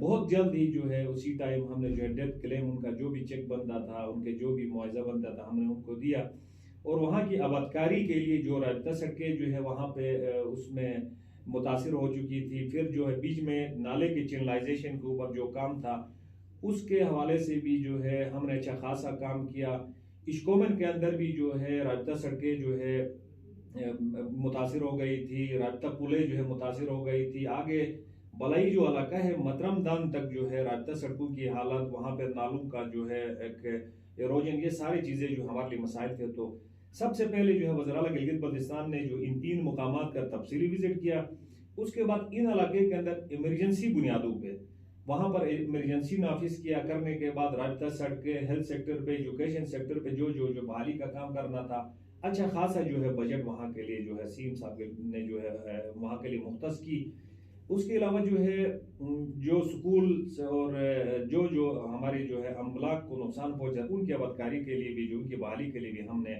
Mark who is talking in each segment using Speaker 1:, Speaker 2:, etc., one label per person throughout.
Speaker 1: بہت جلد ہی جو ہے اسی ٹائم ہم نے جو ہے ڈیتھ کلیم ان کا جو بھی چیک بنتا تھا، ان کے جو بھی معاوضہ بنتا تھا، ہم نے ان کو دیا. اور وہاں کی آبادکاری کے لیے جو رابطہ سڑکیں جو ہے وہاں پہ اس میں متاثر ہو چکی تھی. پھر جو ہے بیچ میں نالے کے چینلائزیشن کے اوپر جو کام تھا اس کے حوالے سے بھی جو ہے ہم نے اچھا خاصا کام کیا. اشکومن کے اندر بھی جو ہے رابطہ سڑکیں جو ہے متاثر ہو گئی تھی، رابطہ پلیں جو ہے متاثر ہو گئی تھی. آگے بلائی جو علاقہ ہے مترم دان تک جو ہے رابطہ سڑکوں کی حالت، وہاں پہ نالوں کا جو ہے ایک ایروجن، یہ ساری چیزیں جو ہمارے لیے مسائل تھے. تو سب سے پہلے جو ہے وزراء گلگت بلتستان نے جو ان 3 مقامات کا تفصیلی وزٹ کیا. اس کے بعد ان علاقے کے اندر ایمرجنسی بنیادوں پہ وہاں پر ایمرجنسی نافذ کیا. کرنے کے بعد رابطہ سڑکیں، ہیلتھ سیکٹر پہ، ایجوکیشن سیکٹر پہ جو بحالی کا کام کرنا تھا، اچھا خاصا جو ہے بجٹ وہاں کے لیے جو ہے سیم صاحب نے جو ہے وہاں کے لیے مختص کی. اس کے علاوہ جو ہے جو سکول اور جو ہمارے جو ہے املاک کو نقصان پہنچا ان کی آبادکاری کے لیے بھی، جو ان کی بحالی کے لیے بھی ہم نے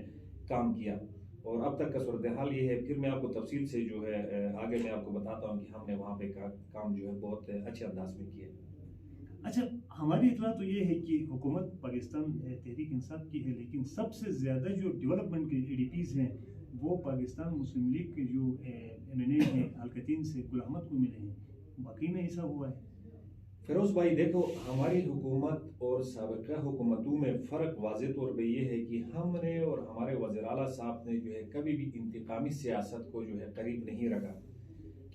Speaker 1: کام کیا. اور اب تک کا صورتحال یہ ہے. پھر میں آپ کو تفصیل سے جو ہے آگے میں آپ کو بتاتا ہوں کہ ہم نے وہاں پہ کام جو ہے بہت اچھے انداز میں کیا.
Speaker 2: اچھا، ہماری اطلاع تو یہ ہے کہ حکومت پاکستان تحریک انصاف کی ہے، لیکن سب سے زیادہ جو ڈیولپمنٹ کے اے ڈی پیز ہیں وہ پاکستان مسلم لیگ کے جو ایم این اے ہیں حلقتین سے گل احمد کو ملے ہیں. واقعی میں ایسا ہوا ہے؟
Speaker 1: فیروز بھائی دیکھو، ہماری حکومت اور سابقہ حکومتوں میں فرق واضح طور پہ یہ ہے کہ ہم نے اور ہمارے وزیر اعلیٰ صاحب نے جو ہے کبھی بھی انتقامی سیاست کو جو ہے قریب نہیں رکھا.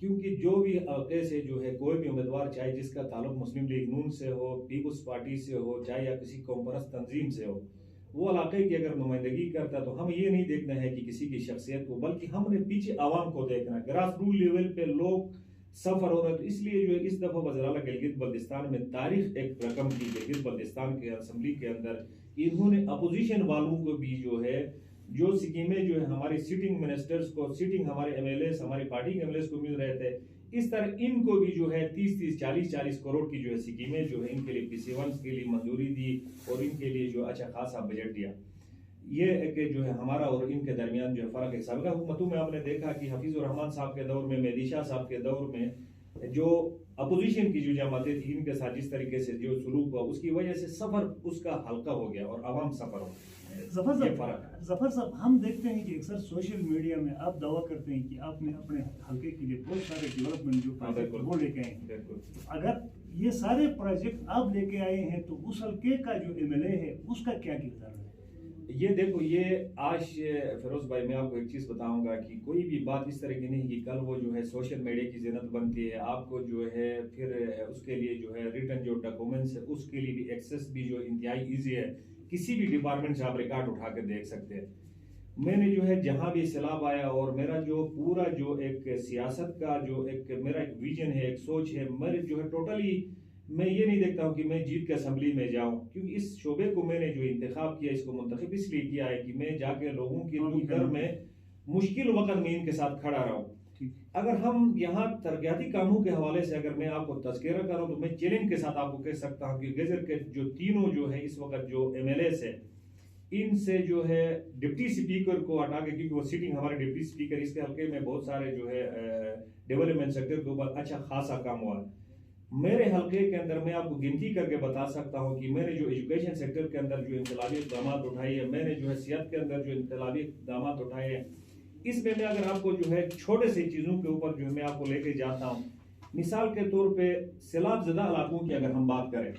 Speaker 1: کیونکہ جو بھی علاقے سے جو ہے کوئی بھی امیدوار، چاہے جس کا تعلق مسلم لیگ نون سے ہو، پیپلز پارٹی سے ہو، چاہے یا کسی قوم پرست تنظیم سے ہو، وہ علاقے کی اگر نمائندگی کرتا تو ہم یہ نہیں دیکھنا ہے کہ کسی کی شخصیت کو، بلکہ ہم نے پیچھے عوام کو دیکھنا ہے، گراس روٹ لیول پہ لوگ سفر ہو رہا ہے. تو اس لیے جو ہے اس دفعہ وزیر اعلیٰ گلگت بلتستان میں تاریخ ایک رقم کی گلگت بلتستان کے اسمبلی کے اندر. انہوں نے اپوزیشن والوں کو بھی جو ہے جو سکیمیں جو ہے ہماری سٹنگ منسٹرز کو، سٹنگ ہمارے ایم ایل ایز، ہماری پارٹی کے ایم ایل ایز کو مل رہے تھے، اس طرح ان کو بھی جو ہے 30 40 کروڑ کی جو ہے سکیمیں جو ہے ان کے لیے PC1 کے لیے منظوری دی اور ان کے لیے جو اچھا خاصا بجٹ دیا. یہ ایک جو ہے ہمارا اور ان کے درمیان جو ہے فرق ہے. سابقہ حکومتوں میں آپ نے دیکھا کہ حفیظ الرحمان صاحب کے دور میں، مہدی شاہ صاحب کے دور میں جو اپوزیشن کی جو جماعتیں تھیں ان کے ساتھ جس طریقے سے جو سلوک ہوا، اس کی وجہ سے سفر اس کا ہلکا ہو گیا اور عوام سفر ہو گیا.
Speaker 2: ظفر صاحب، ہم دیکھتے ہیں کہ اکثر سوشل میڈیا میں آپ دعویٰ کرتے ہیں کہ آپ نے اپنے حلقے کے لیے بہت سارے ڈیولپمنٹ جو پروجیکٹ وہ لے کے آئے ہیں. اگر یہ سارے پروجیکٹ آپ لے کے آئے ہیں تو اس حلقے کا جو ایم ایل اے ہے اس کا کیا کردار ہے؟
Speaker 1: یہ دیکھو، یہ آج فیروز بھائی میں آپ کو ایک چیز بتاؤں گا کہ کوئی بھی بات اس طرح کی نہیں کہ کل وہ جو ہے سوشل میڈیا کی زینت بنتی ہے. آپ کو جو ہے پھر اس کے لیے جو ہے ریٹن جو ڈاکومنٹس ہے اس کے لیے بھی ایکسیس بھی جو انتہائی ایزی ہے. کسی بھی ڈپارٹمنٹ سے آپ ریکارڈ اٹھا کے دیکھ سکتے ہیں. میں نے جو ہے جہاں بھی سیلاب آیا اور میرا جو پورا جو ایک سیاست کا جو ایک میرا ایک ویژن ہے، ایک سوچ ہے، میرے جو ہے ٹوٹلی میں یہ نہیں دیکھتا ہوں کہ میں جیت کے اسمبلی میں جاؤں، کیونکہ اس شعبے کو میں نے جو انتخاب کیا، اس کو منتخب اس لیے کیا ہے کہ میں جا کے لوگوں کے دکھ درد میں مشکل وقت میں ان کے ساتھ کھڑا رہا ہوں. اگر ہم یہاں ترقیاتی کاموں کے حوالے سے اگر میں آپ کو تذکرہ کروں تو میں چیلنج کے ساتھ آپ کو کہہ سکتا ہوں کہ گزر کے جو تینوں جو ہے اس وقت جو ایم ایل ایز ہے، ان سے جو ہے ڈپٹی سپیکر کو ہٹا کے، کیونکہ وہ سٹنگ ہمارے ڈپٹی سپیکر، اس کے حلقے میں بہت سارے جو ہے ڈیولپمنٹ سیکٹر کے اوپر اچھا خاصا کام ہوا. میرے حلقے کے اندر میں آپ کو گنتی کر کے بتا سکتا ہوں کہ میں نے جو ایجوکیشن سیکٹر کے اندر جو انقلابی اقدامات اٹھائی ہے، میں نے جو ہے صحت کے اندر جو انقلابی اقدامات اٹھائے ہیں، اس میں اگر آپ کو جو ہے چھوٹے سے چیزوں کے اوپر جو میں آپ کو لے کے جاتا ہوں. مثال کے طور پہ سیلاب زدہ علاقوں کی اگر ہم بات کریں،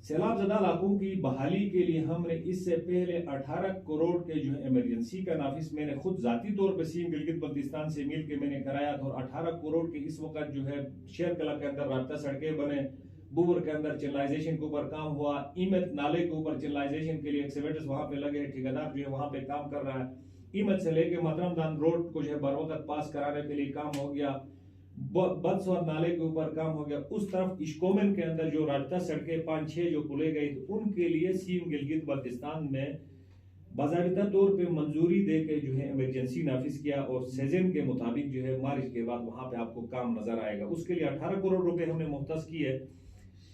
Speaker 1: سیلاب زدہ علاقوں کی بحالی کے لیے ہم نے اس سے پہلے 18 کروڑ کے جو ہے ایمرجنسی کا نافذ میں نے خود ذاتی طور پہ سیم گلگت بلتستان سے مل کے میں نے کرایا تھا. اور 18 کروڑ کے اس وقت جو ہے شیر کلا کے اندر رابطہ سڑکیں بنے، بور کے اندر چینلائزیشن کے اوپر کام ہوا، ایمت نالے کے اوپر چینلائزیشن کے لیے ایکسیویٹرز وہاں پہ لگے، ٹھیکیدار جو ہے وہاں پہ کام کر رہا ہے. ایمت سے لے کے مترم دان روڈ کو جو ہے بر وقت پاس کرانے کے لیے کام ہو گیا، بدسواد نالے کے اوپر کام ہو گیا. اس طرف اشکومن کے اندر جو رابطہ سڑکیں 5-6 جو کھلے گئی تھی ان کے لیے سیم گلگت بلتستان میں باضابطہ طور پہ منظوری دے کے جو ہے ایمرجنسی نافذ کیا، اور سیزن کے مطابق جو ہے مارچ کے بعد وہاں پہ آپ کو کام نظر آئے گا. اس کے لیے 18 کروڑ روپے ہم نے مختص کیے.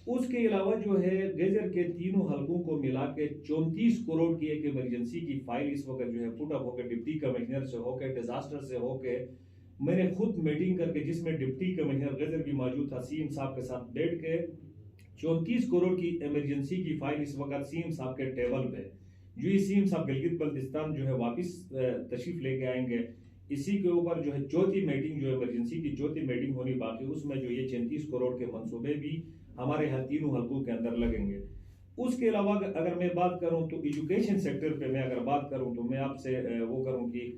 Speaker 1: اس کے علاوہ جو ہے گیزر کے تینوں حلقوں کو ملا کے 34 کروڑ کی ایک ایمرجنسی کی فائل اس وقت جو ہے پٹ اپ ہو کے ڈپٹی کمشنر سے ہو کے ڈیزاسٹر سے ہو کے میں نے خود میٹنگ کر کے، جس میں ڈپٹی کمشنر غزر بھی موجود تھا، سی ایم صاحب کے ساتھ بیٹھ کے 34 کروڑ کی ایمرجنسی کی فائل اس وقت سی ایم صاحب کے ٹیبل پہ، جو یہ سی ایم صاحب گلگت بلتستان جو ہے واپس تشریف لے کے آئیں گے، اسی کے اوپر جو ہے چوتھی میٹنگ، جو ایمرجنسی کی چوتھی میٹنگ ہونی باقی، اس میں جو یہ 34 کروڑ کے منصوبے بھی ہمارے تینوں حلقوں کے اندر لگیں گے۔ اس کے علاوہ اگر میں بات کروں تو ایجوکیشن سیکٹر پہ میں اگر بات کروں تو میں آپ سے وہ کروں کہ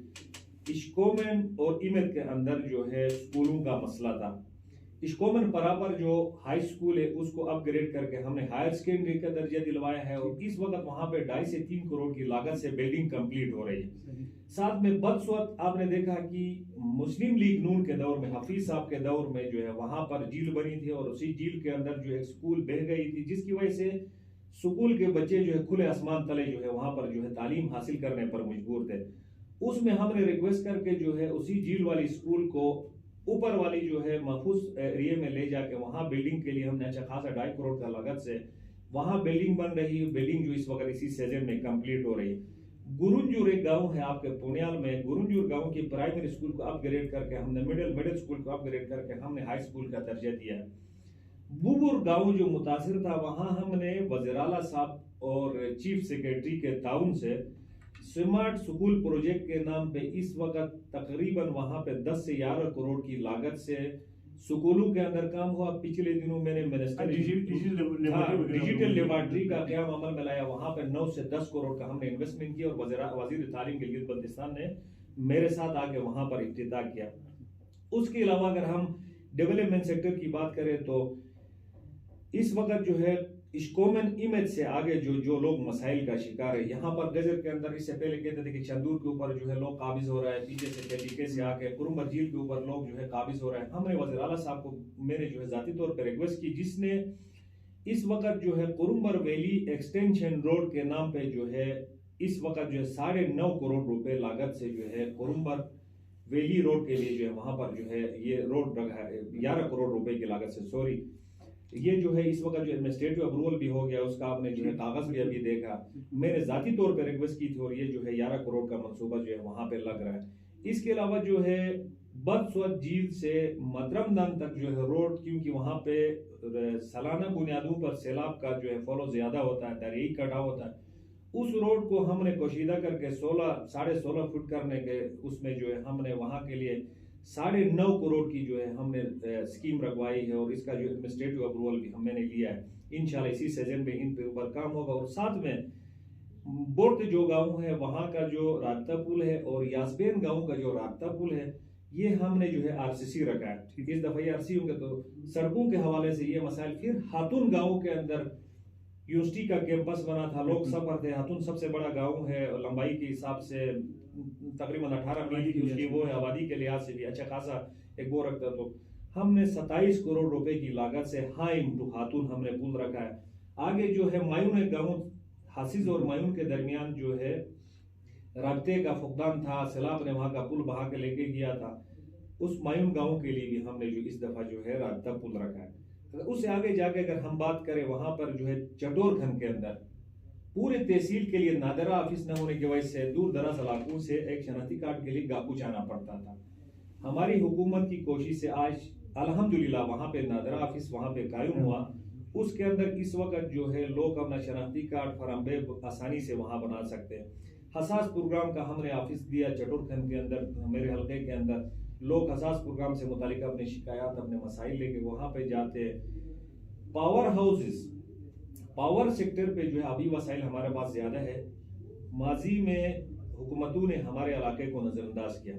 Speaker 1: اشکومن اور ایمت کے اندر جو ہے اسکولوں کا مسئلہ تھا۔ اشکومن پراپر جو ہائی اسکول ہے اس کو اپ گریڈ کر کے ہم نے ہائر سیکنڈری کا درجہ دلوایا ہے، اور اس وقت وہاں پہ 2.5 سے 3 کروڑ کی لاگت سے بلڈنگ کمپلیٹ ہو رہی ہے۔ ساتھ میں بدسوت آپ نے دیکھا کہ مسلم لیگ نون کے دور میں، حفیظ صاحب کے دور میں جو ہے وہاں پر جھیل بنی تھی، اور اسی جھیل کے اندر جو ہے اسکول بہہ گئی تھی، جس کی وجہ سے اسکول کے بچے جو ہے کھلے آسمان تلے جو ہے وہاں پر جو ہے تعلیم حاصل کرنے پر مجبور تھے۔ اس میں ہم نے ریکویسٹ کر کے جو ہے اسی جھیل والی اسکول کو اوپر والی جو ہے محفوظ ایریے میں لے جا کے وہاں بلڈنگ کے لیے ہم نے اچھا خاصا 2.5 کروڑ کا لاگت سے وہاں بلڈنگ بن رہی ہے، بلڈنگ جو اس وقت اسی سیزن میں کمپلیٹ ہو رہی ہے۔ گرنجور ایک گاؤں ہے آپ کے پونیال میں، گرنجور گاؤں کی پرائمری اسکول کو اپ گریڈ کر کے ہم نے مڈل اسکول کو اپ گریڈ کر کے ہم نے ہائی اسکول کا درجہ دیا ہے۔ بوبر گاؤں جو متاثر تھا، وہاں ہم نے وزیر اعلیٰ صاحب اور چیف سیکریٹری کے تعاون سے سمارٹ سکول پروجیکٹ کے نام پہ اس وقت تقریباً وہاں پہ 10 سے 11 کروڑ کی لاگت سے سکولوں کے اندر کام ہوا۔ پچھلے دنوں میں نے ڈیجیٹل لیبارٹری کا قیام عمل میں لایا، وہاں پہ 9 سے 10 کروڑ کا ہم نے انویسٹمنٹ کیا، اور وزیر تعلیم گلگت بلتستان نے میرے ساتھ آ کے وہاں پر افتتاح کیا۔ اس کے علاوہ اگر ہم ڈیولپمنٹ سیکٹر کی بات کریں تو اس وقت جو ہے اشکومن ایمت سے آگے جو لوگ مسائل کا شکار ہے، یہاں پر گزر کے اندر اس سے پہلے کہتے تھے کہ چندور کے اوپر جو ہے لوگ قابض ہو رہا ہے، پیچھے سے طریقے سے آ کے کرمبر جھیل کے اوپر لوگ جو ہے قابض ہو رہے ہیں۔ ہم نے وزیر اعلیٰ صاحب کو میں نے جو ہے ذاتی طور پہ ریکویسٹ کی، جس نے اس وقت جو ہے کرمبر ویلی ایکسٹینشن روڈ کے نام پہ جو ہے اس وقت جو ہے 9.5 کروڑ روپے لاگت سے جو ہے کرمبر ویلی روڈ کے لیے جو ہے وہاں پر جو ہے یہ روڈ 11 کروڑ روپے کی لاگت سے یہ جو ہے اس وقت جو ایڈمنسٹریٹو اپروول بھی ہو گیا، اس کا آپ نے جو ہے کاغذ بھی ابھی دیکھا۔ میں نے ذاتی طور پہ ریکویسٹ کی تھی، اور یہ جو ہے 11 کروڑ کا منصوبہ جو ہے وہاں پہ لگ رہا ہے۔ اس کے علاوہ جو ہے بدسوت جھیل سے مترم دن تک جو ہے روڈ، کیونکہ وہاں پہ سالانہ بنیادوں پر سیلاب کا جو ہے فلو زیادہ ہوتا ہے، دریائی کٹاؤ ہوتا ہے، اس روڈ کو ہم نے پوشیدہ کر کے 16.5 فٹ کرنے کے اس میں جو ہے ہم نے وہاں کے لیے 9.5 کروڑ کی جو ہے ہم نے اسکیم رکھوائی ہے، اور اس کا جو ایڈمنسٹریٹو اپروول بھی ہم نے لیا ہے۔ انشاءاللہ اسی سیزن میں ان پہ اوپر کام ہوگا، اور ساتھ میں بورٹ جو گاؤں ہے وہاں کا جو رابطہ پل ہے، اور یاسبین گاؤں کا جو رابطہ پل ہے، یہ ہم نے جو ہے RCC رکھا ہے۔ اس دفعہ یہ RCC ہوں گے تو سڑکوں کے حوالے سے یہ مسائل۔ پھر ہاتون گاؤں کے اندر یونیورسٹی کا کیمپس بنا تھا، لوگ سفر تھے، ہاتون سب سے بڑا گاؤں ہے، لمبائی کے حساب سے تقریباً 18 میل کی اس کی وہ ہے، آبادی کے لحاظ سے بھی اچھا خاصا ایک وہ رکھتا، تو ہم نے 27 کروڑ روپے کی لاگت سے ہاتون ہم نے پل رکھا ہے۔ آگے جو ہے مایون ایک گاؤں، حاسز اور مایون کے درمیان جو ہے رابطے کا فقدان تھا، سیلاب نے وہاں کا پل بہا کے لے کے گیا تھا، اس مایون گاؤں کے لیے بھی ہم نے جو اس دفعہ جو ہے رابطہ پل رکھا ہے۔ اس سے آگے جا کے اگر ہم بات کریں، وہاں پر جو ہے چٹور کھن کے اندر پورے تحصیل کے لیے نادرہ آفس نہ ہونے کی وجہ سے دور دراز علاقوں سے ایک شناختی کارڈ کے لیے گاپو جانا پڑتا تھا۔ ہماری حکومت کی کوشش سے آج الحمدللہ وہاں پہ نادرہ آفس وہاں پہ قائم ہوا، اس کے اندر اس وقت جو ہے لوگ اپنا شناختی کارڈ فراہم آسانی سے وہاں بنا سکتے ہیں۔ حساس پروگرام کا ہم نے آفس دیا چٹور کھن کے اندر، میرے حلقے کے اندر لوگ حساس پروگرام سے متعلق اپنی شکایات اپنے مسائل لے کے وہاں پہ جاتے ہیں۔ پاور ہاؤسز، پاور سیکٹر پہ جو ہے ابھی وسائل ہمارے پاس زیادہ ہے، ماضی میں حکومتوں نے ہمارے علاقے کو نظر انداز کیا۔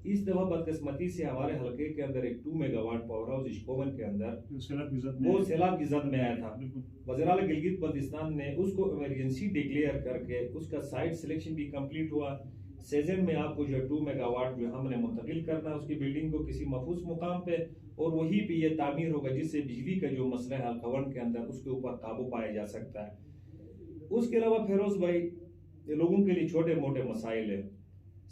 Speaker 1: اس دفعہ بدقسمتی سے ہمارے حلقے کے اندر ایک 2 میگا واٹ پاور ہاؤس اشکومن کے اندر وہ سیلاب کی زد میں آیا تھا۔ وزیر اعلیٰ گلگت بلتستان نے اس کو ایمرجنسی ڈکلیئر کر کے اس کا سائٹ سلیکشن بھی کمپلیٹ ہوا۔ سیزن میں آپ کو جو 2 میگا واٹ جو ہم نے منتقل کرنا اس کی بلڈنگ کو کسی محفوظ مقام پہ، اور وہی پہ یہ تعمیر ہوگا جس سے بجلی کا جو مسئلہ ہے الکون کے اندر اس کے اوپر قابو پایا جا سکتا ہے۔ اس کے علاوہ فیروز بھائی لوگوں کے لیے چھوٹے موٹے مسائل ہیں،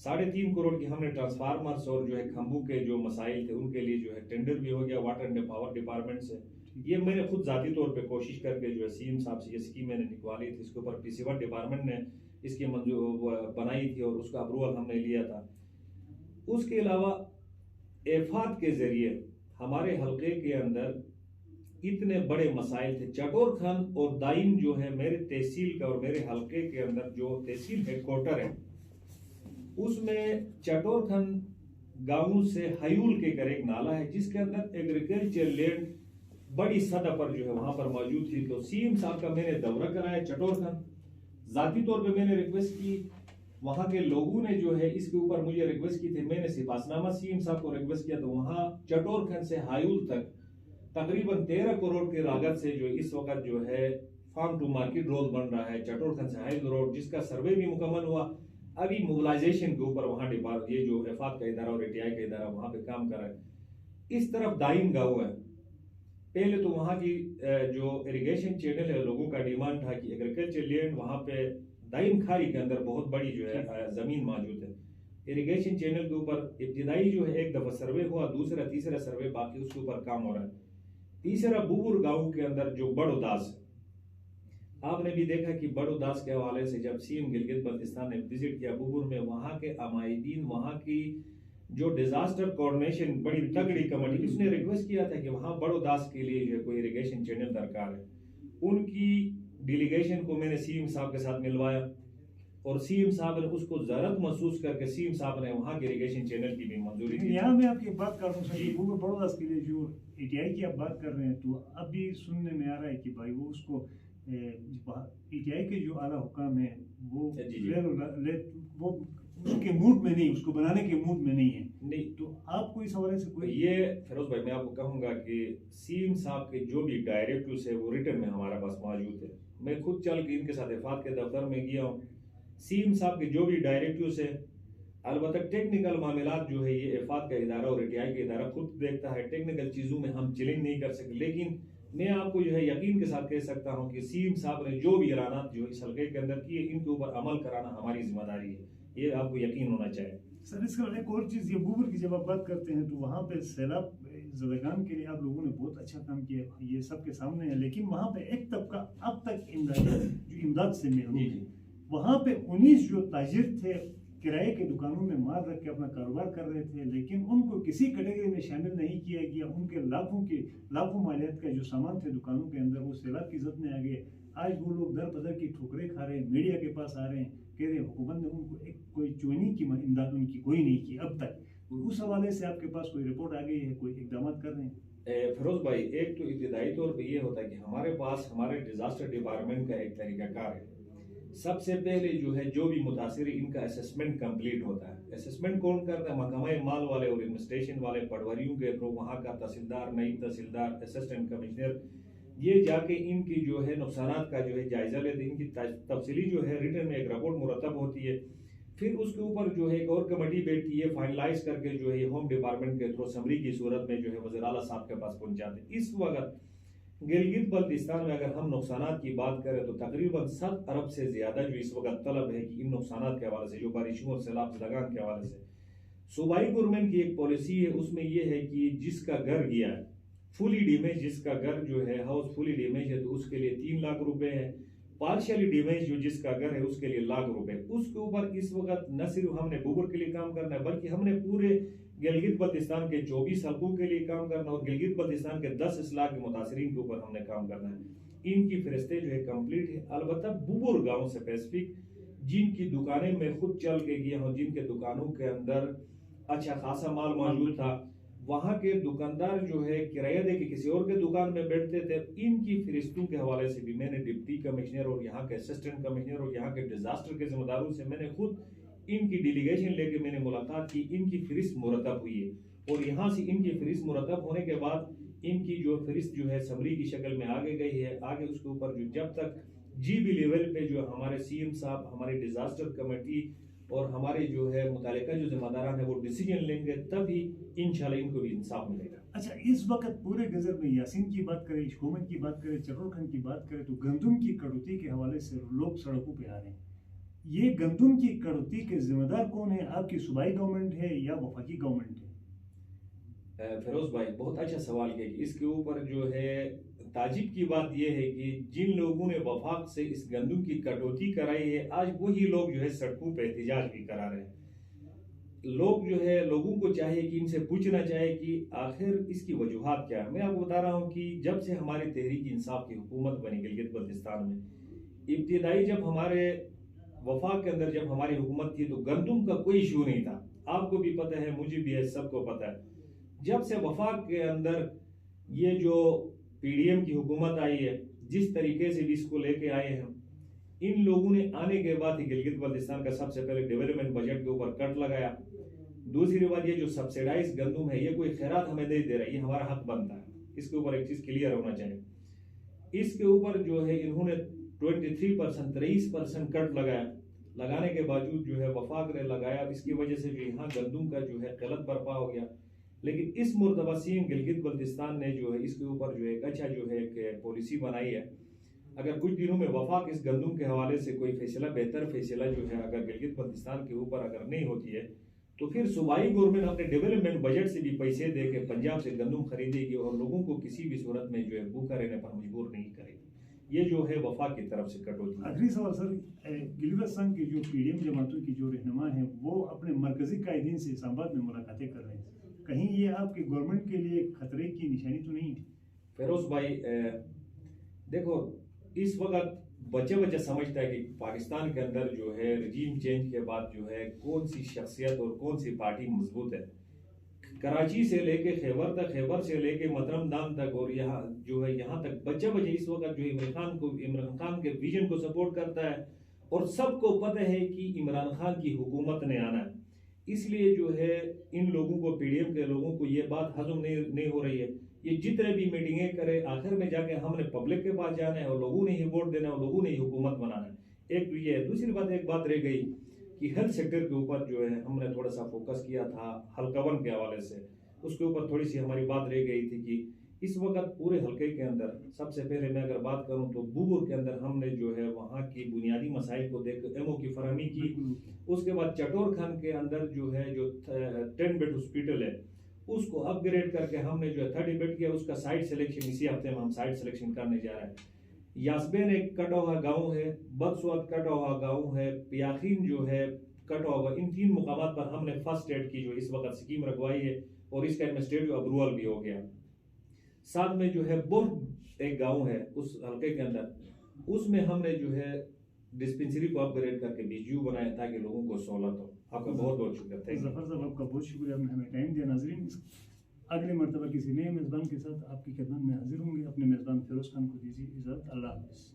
Speaker 1: 3.5 کروڑ کی ہم نے ٹرانسفارمرز اور جو ہے کھمبوں کے جو مسائل تھے ان کے لیے جو ہے ٹینڈر بھی ہو گیا واٹر اینڈ پاور ڈپارٹمنٹ سے۔ یہ میں نے خود ذاتی طور پہ کوشش کر کے جو ہے سی ایم صاحب سے یہ اسکیم میں نے نکوالی تھی، اس کے اوپر PCWD ڈپارٹمنٹ نے اس کی منظور بنائی تھی اور اس کا اپروول ہم نے لیا تھا۔ اس کے علاوہ ایفات کے ذریعے ہمارے حلقے کے اندر اتنے بڑے مسائل تھے. چٹور خان اور دائم جو ہے میرے تحصیل کا اور میرے حلقے کے اندر جو تحصیل ہیڈ کوارٹر ہے اس میں چٹور خان گاؤں سے ہیول کے کر ایک نالا ہے جس کے اندر ایگریکلچر لینڈ بڑی سطح پر جو ہے وہاں پر موجود تھی. تو سی ایم صاحب کا میں نے دورہ کرایا چٹور خان, ذاتی طور پہ میں نے ریکویسٹ کی, وہاں کے لوگوں نے جو ہے اس کے اوپر مجھے ریکویسٹ کی تھی, میں نے سپاس نامہ سی ایم صاحب کو ریکویسٹ کیا. تو وہاں چٹور خان سے ہائیول تک تقریباً 13 کروڑ کے لاگت سے جو اس وقت جو ہے فارم ٹو مارکیٹ روڈ بن رہا ہے چٹور خان سے ہائیول روڈ, جس کا سروے بھی مکمل ہوا. ابھی موبلائزیشن کے اوپر وہاں یہ جو ایفات کا ادارہ اور ATI کا ادارہ وہاں پہ کام کر رہا ہے. اس طرف دائم گاؤں ہے, پہلے تو وہاں کی جو اریگیشن چینل ہے لوگوں کا ڈیمانڈ تھا کہ ایگریکلچر لینڈ وہاں پہ دائم کھاری کے اندر بہت بڑی جو ہے زمین موجود ہے. اریگیشن چینل کے اوپر ابتدائی جو ہے ایک دفعہ سروے ہوا, دوسرا تیسرا سروے باقی اس کے اوپر کام ہو رہا ہے. تیسرا بوبر گاؤں کے اندر جو بڑو داس, آپ نے بھی دیکھا کہ بڑو داس کے حوالے سے جب سی ایم گلگت بلتستان نے وزٹ کیا بوبر میں, وہاں کے عمائدین, وہاں کی جو ڈیزاسٹر کوارڈینیشن بڑی تگڑی کمیٹی, اس نے ریکویسٹ کیا تھا کہ وہاں بڑو داس کے لیے جو ہے کوئی اریگیشن چینل درکار ہے. ان کی ڈیلیگیشن کو میں نے سی ایم صاحب کے ساتھ ملوایا اور سی ایم صاحب نے اس کو ضرورت محسوس کر کے سی ایم صاحب نے وہاں کے اریگیشن چینل کی بھی منظوری دی.
Speaker 2: یہاں میں آپ کی بات کر رہا ہوں وہ بڑو داس کے لیے جو ATI کی آپ بات کر رہے ہیں, تو اب بھی سننے میں آ رہا ہے کہ بھائی وہ اس کو ATI کے جو اعلیٰ حکام ہیں وہ وہ اس کے موڈ میں نہیں, اس کو بنانے کے موڈ میں نہیں ہے.
Speaker 1: نہیں
Speaker 2: تو آپ کو اس حوالے سے کوئی
Speaker 1: یہ فیروز بھائی میں آپ کو کہوں گا کہ سی ایم صاحب کے جو بھی ڈائریکٹیوز ہے وہ ریٹن میں ہمارے پاس موجود ہے. میں خود چل کے ان کے ساتھ ایفات کے دفتر میں گیا ہوں. سی ایم صاحب کے جو بھی ڈائریکٹیوز ہے, البتہ ٹیکنیکل معاملات جو ہے یہ ایفات کا ادارہ اور ATI کا ادارہ خود دیکھتا ہے, ٹیکنیکل چیزوں میں ہم چیلنج نہیں کر سکتے. لیکن میں آپ کو جو ہے یقین کے ساتھ کہہ سکتا ہوں کہ سی ایم صاحب نے جو بھی اعلانات جو اس حلقے کے اندر کیے ان کے اوپر عمل کرانا ہماری ذمہ داری ہے, یہ آپ کو یقین ہونا چاہیے.
Speaker 2: سر اس کا ایک اور چیز, یہ بوبر کی جب آپ بات کرتے ہیں تو وہاں پہ سیلاب زدگان کے لیے آپ لوگوں نے بہت اچھا کام کیا, یہ سب کے سامنے ہے. لیکن وہاں پہ ایک طبقہ اب تک امداد سے محروم ہے. وہاں پہ 19 جو تاجر تھے کرائے کے دکانوں میں مال رکھ کے اپنا کاروبار کر رہے تھے, لیکن ان کو کسی کیٹیگری میں شامل نہیں کیا گیا. ان کے لاکھوں مالیات کا جو سامان تھے دکانوں کے اندر وہ سیلاب کی زد میں آ گئے. آج وہ لوگ در بدر کی ٹھوکریں کھا رہے ہیں, میڈیا کے پاس آ رہے ہیں, کہہ رہے ہیں حکومت نے ان کو کوئی چوئنی کی امداد ان کی کوئی نہیں کی اب تک. اس حوالے سے آپ کے پاس کوئی رپورٹ آ گئی ہے, کوئی اقدامات کر رہے ہیں؟
Speaker 1: فیروز بھائی ایک تو ابتدائی طور پہ یہ ہوتا ہے کہ ہمارے پاس ہمارے ڈیزاسٹر ڈپارٹمنٹ کا ایک طریقہ کار ہے. سب سے پہلے جو ہے جو بھی متاثر ہے ان کا اسسمنٹ کمپلیٹ ہوتا ہے. اسسمنٹ کون کرتا ہے؟ محکمہ مال والے اور انویسٹیشن والے پٹواریوں کے تھرو وہاں کا تحصیلدار, نئی تحصیلدار, اسسٹنٹ کمشنر, یہ جا کے ان کی جو ہے نقصانات کا جو ہے جائزہ لیتے ہیں. ان کی تفصیلی جو ہے ریٹن میں ایک رپورٹ مرتب ہوتی ہے. پھر اس کے اوپر جو ہے ایک اور کمیٹی بیٹھتی ہے, فائنلائز کر کے جو ہے ہوم ڈپارٹمنٹ کے تھرو سمری کی صورت میں جو ہے وزیر اعلیٰ صاحب کے پاس پہنچاتے ہیں. اس وقت گلگت بلتستان میں اگر ہم نقصانات کی بات کریں تو تقریباً 7 ارب سے زیادہ جو اس وقت طلب ہے کہ ان نقصانات کے حوالے سے جو بارشوں اور سیلاب زدگان کے حوالے سے صوبائی گورنمنٹ کی ایک پالیسی ہے, اس میں یہ ہے کہ جس کا گھر گیا ہے فلی ڈیمیج, جس کا گھر جو ہے ہاؤس فلی ڈیمیج ہے تو اس کے لیے 3 لاکھ روپے ہے. پارشلی ڈیمیج جو جس کا گھر ہے اس کے لیے 1 لاکھ روپے. اس کے اوپر اس وقت نہ صرف ہم نے بوبر کے لیے کام کرنا ہے بلکہ ہم نے پورے گلگت بلتستان کے 24 حلقوں کے لیے کام کرنا اور گلگت بلتستان کے 10 اضلاع کے متاثرین کے اوپر ہم نے کام کرنا ہے. ان کی فہرستیں جو ہے کمپلیٹ ہے. البتہ بوبر گاؤں سے اسپیسیفک جن کی دکانیں میں خود چل کے گیا ہوں, جن کے دکانوں کے اندر اچھا خاصا مال موجود تھا, وہاں کے دکاندار جو ہے کرایہ دے کے کسی اور کے دکان میں بیٹھتے تھے. ان کی فہرستوں کے حوالے سے بھی میں نے ڈپٹی کمشنر اور یہاں کے اسسٹنٹ کمشنر اور یہاں کے ڈیزاسٹر کے ذمہ داروں سے میں نے خود ان کی ڈیلیگیشن لے کے میں نے ملاقات کی. ان کی فہرست مرتب ہوئی ہے اور یہاں سے ان کی فہرست مرتب ہونے کے بعد ان کی جو فہرست جو ہے سمری کی شکل میں آگے گئی ہے. آگے اس کے اوپر جو جب تک GB لیول پہ جو ہمارے سی ایم صاحب, ہمارے ڈیزاسٹر کمیٹی اور ہمارے جو ہے متعلقہ جو ذمہ داران ہیں وہ ڈیسیجن لیں گے, تبھی انشاءاللہ ان کو بھی انصاف ملے گا.
Speaker 2: اچھا, اس وقت پورے گزر میں یاسین کی بات کریں, شکومن کی بات کریں, چٹور خان کی بات کریں تو گندم کی کٹوتی کے حوالے سے لوگ سڑکوں پہ آ رہے ہیں. یہ گندم کی کٹوتی کے ذمہ دار کون ہے؟ آپ کی صوبائی گورنمنٹ ہے یا وفاقی گورنمنٹ ہے؟
Speaker 1: فیروز بھائی بہت اچھا سوال کیا کہ اس کے اوپر جو ہے تعجب کی بات یہ ہے کہ جن لوگوں نے وفاق سے اس گندم کی کٹوتی کرائی ہے آج وہی لوگ جو ہے سڑکوں پہ احتجاج بھی کرا رہے ہیں. لوگ جو ہے لوگوں کو چاہیے کہ ان سے پوچھنا چاہیے کہ آخر اس کی وجوہات کیا ہے. میں آپ کو بتا رہا ہوں کہ جب سے ہماری تحریک انصاف کی حکومت بنی گلگت بلتستان میں، ابتدائی جب ہمارے وفاق کے اندر جب ہماری حکومت تھی تو گندم کا کوئی ایشو نہیں تھا. آپ کو بھی پتہ ہے، مجھے بھی ہے، سب کو پتہ ہے. جب سے وفاق کے اندر یہ جو پی ڈی ایم کی حکومت آئی ہے، جس طریقے سے بھی اس کو لے کے آئے ہیں، ان لوگوں نے آنے کے بعد ہی گلگت بلتستان کا سب سے پہلے ڈیولپمنٹ بجٹ کے اوپر کٹ لگایا. دوسری بات، یہ جو سبسیڈائز گندم ہے، یہ کوئی خیرات ہمیں نہیں دے رہا، یہ ہمارا حق بنتا ہے. اس کے اوپر ایک چیز کلیئر ہونا چاہیے. اس کے اوپر جو ہے انہوں نے 23% کٹ لگانے کے باوجود جو ہے وفاق نے لگایا. اس کی وجہ سے جو یہاں گندم کا جو ہے قلت برپا ہو گیا. لیکن اس مرتبہ سیم گلگت بلتستان نے جو ہے اس کے اوپر جو ہے ایک اچھا جو ہے ایک پالیسی بنائی ہے. اگر کچھ دنوں میں وفاق اس گندم کے حوالے سے کوئی فیصلہ، بہتر فیصلہ جو ہے اگر گلگت بلتستان کے اوپر اگر نہیں ہوتی ہے تو پھر صوبائی گورنمنٹ اپنے ڈیولپمنٹ بجٹ سے بھی پیسے دے کے پنجاب سے گندم خریدے گی اور لوگوں کو کسی بھی صورت میں جو ہے بھوکا رہنے پر مجبور نہیں کرے گی. یہ جو ہے وفاق کی طرف سے کٹوتی ہے.
Speaker 2: آخری سوال سر، گلگت بلتستان کی جو پی ڈی ایم جماعتوں کی جو رہنما ہیں وہ اپنے مرکزی قائدین سے اسلام آباد میں ملاقاتیں کر رہے ہیں، کہیں یہ آپ کی گورنمنٹ کے لیے خطرے کی نشانی تو نہیں ہے؟
Speaker 1: فیروز بھائی، دیکھو، اس وقت بچے سمجھتا ہے کہ پاکستان کے اندر جو ہے رجیم چینج کے بعد جو ہے کون سی شخصیت اور کون سی پارٹی مضبوط ہے. کراچی سے لے کے خیبر تک، خیبر سے لے کے مترم دام تک، اور یہاں جو ہے یہاں تک بچے اس وقت جو عمران خان کے ویژن کو سپورٹ کرتا ہے. اور سب کو پتہ ہے کہ عمران خان کی حکومت نے آنا ہے. اس لیے جو ہے ان لوگوں کو، پی ڈی ایم کے لوگوں کو یہ بات ہضم نہیں ہو رہی ہے. یہ جتنے بھی میٹنگیں کرے، آخر میں جا کے ہم نے پبلک کے پاس جانا ہے اور لوگوں نے ہی ووٹ دینا ہے اور لوگوں نے ہی حکومت بنانا ہے. ایک تو یہ ہے. دوسری بات، ایک بات رہ گئی کہ ہیلتھ سیکٹر کے اوپر جو ہے ہم نے تھوڑا سا فوکس کیا تھا حلقہ 1 کے حوالے سے. اس کے اوپر تھوڑی سی ہماری بات رہ گئی تھی کہ اس وقت پورے حلقے کے اندر سب سے پہلے میں اگر بات کروں تو بوبر کے اندر ہم نے جو ہے وہاں کی بنیادی مسائل کو دیکھ کر ایمو کی فراہمی کی. اس کے بعد چٹور خان کے اندر جو ہے جو 10 بیڈ ہاسپٹل ہے اس کو اپ گریڈ کر کے ہم نے جو ہے 30 بیڈ کیا. اس کا سائٹ سلیکشن اسی ہفتے میں ہم سائٹ سلیکشن کرنے جا رہے ہیں. یاسبین ایک کٹا ہوا گاؤں ہے، بدسوات کٹا ہوا گاؤں ہے، پیاخین جو ہے کٹا ہوا. ان 3 مقامات پر ہم نے فرسٹ ایڈ کی جو اس وقت سکیم رکھوائی ہے اور اس کا ایڈمنسٹریٹو اپروول بھی ہو گیا. ساتھ میں جو ہے بہت ایک گاؤں ہے اس حلقے کے اندر، اس میں ہم نے جو ہے ڈسپنسری کو اپ گریڈ کر کے بی جی یو بنایا تاکہ لوگوں کو سہولت ہو. آپ کا بہت بہت شکریہ.
Speaker 2: ظفر صاحب، آپ کا بہت شکریہ، آپ نے ہمیں ٹائم دیا. ناظرین، اگلی مرتبہ کسی نئے میزبان کے ساتھ آپ کی خدمت میں حاضر ہوں گے. اپنے میزبان فیروز خان کو دیجیے اجازت. اللہ حافظ.